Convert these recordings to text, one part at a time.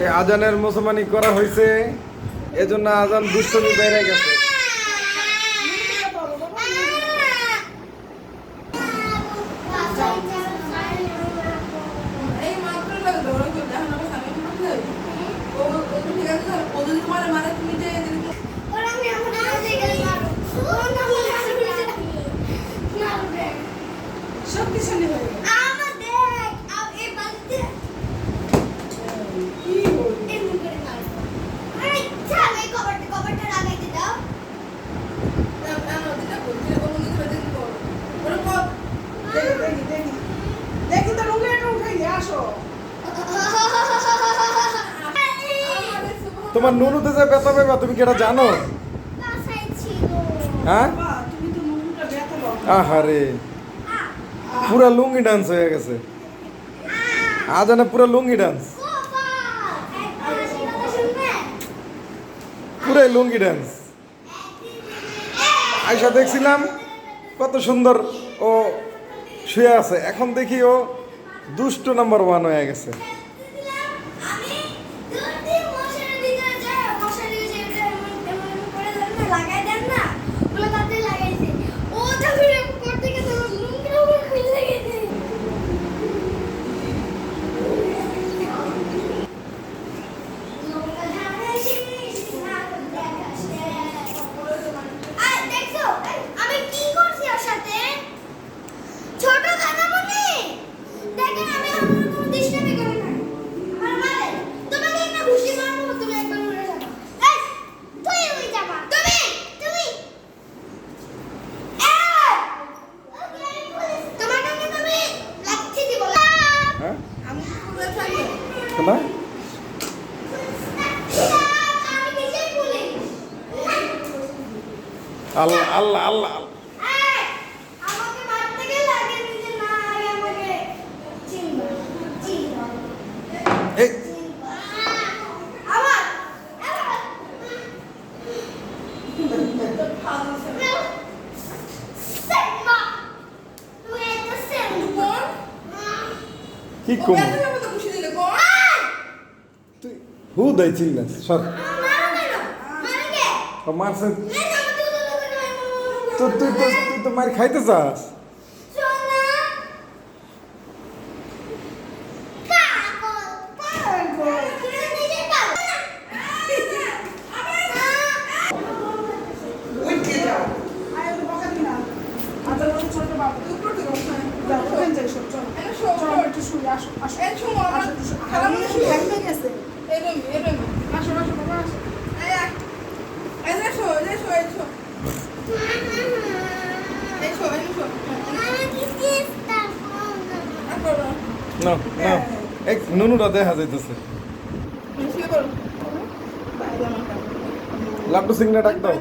এই আজানের মুসলমানি করা হয়েছে, এজন্য আজান দুষ্টমি বেড়ে গেছে। শক্তিশালী হয়ে দেখি তো রুমে উঠাই আসো। তোমার নুনুতে যে ব্যথা পেবা তুমি কি এটা জানো? হ্যাঁ, তুমি তো নুনুটা ব্যথা পাও। আহারে পুরা লুঙ্গি ডান্স হয়ে গেছে। আজানে পুরা লুঙ্গি ডান্স, পুরাই লুঙ্গি ডান্স। আয়সা দেখছিলাম কত সুন্দর ও শুয়ে আছে, এখন দেখি ও দুষ্ট নাম্বার 1 হয়ে গেছে। না আল্লাহ আল্লাহ আল্লাহ এই কি কম তুই হু দাই চিল্লা সর মারছে। তুই তো মার খাইতে চাস? না না এক নুনুটা দেখা যাইতেছে। লাড্ডু সিংনা ডাক দাও,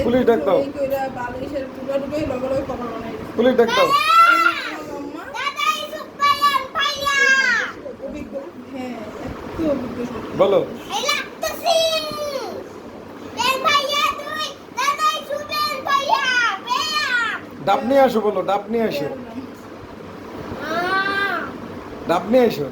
পুলিশ ডাক দাও, পুলিশ ডাক দাও। বলো ডাব নিয়ে আসো, বলো ডাব নিয়ে আসো, ডাব নিয়ে আসো।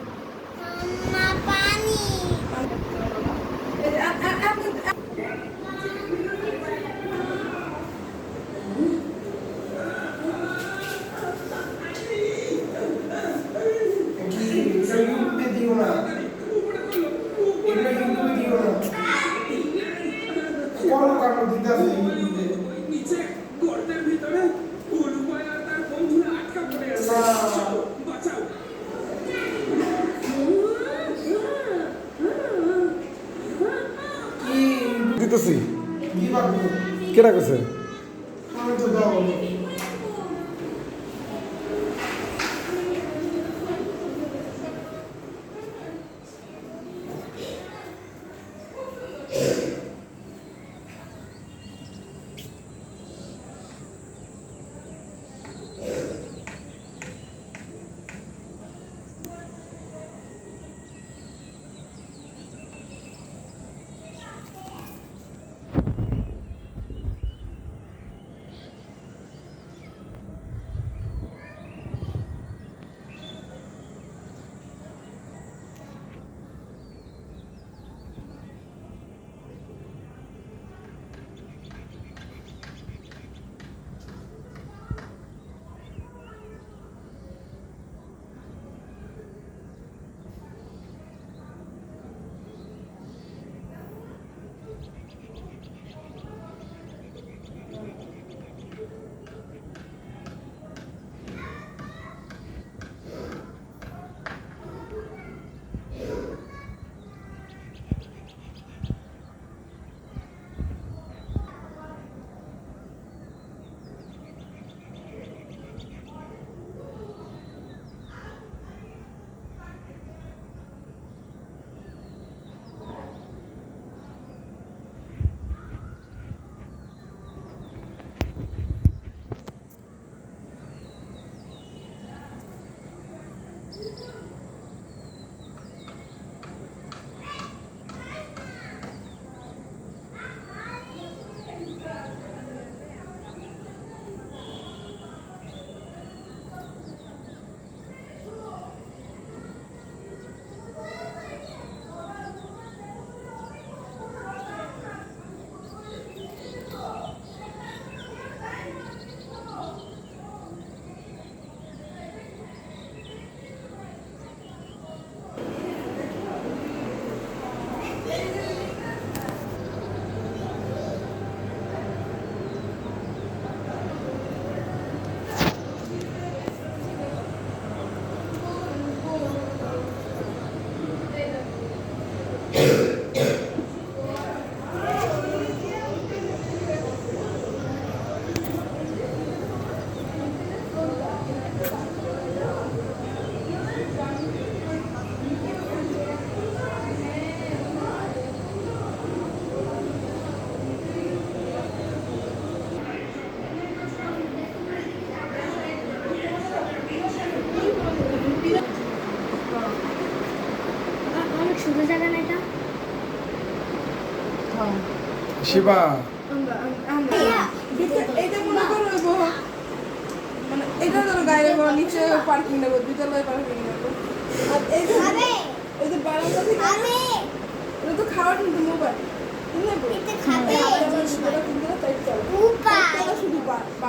দিতেছি কেটা করছে? শিবা এইটা মনে করো হইবো, মানে এটা ধরো গায়ে গো নিচে পার্কিং দেবো, বিদ্যালয়ে পার্কিং দেবো। আর এই যে বারান্দা থেকে এটা তো খাওয়ার কিন্তু মোবাইল এটা খাবে শুধু বাসা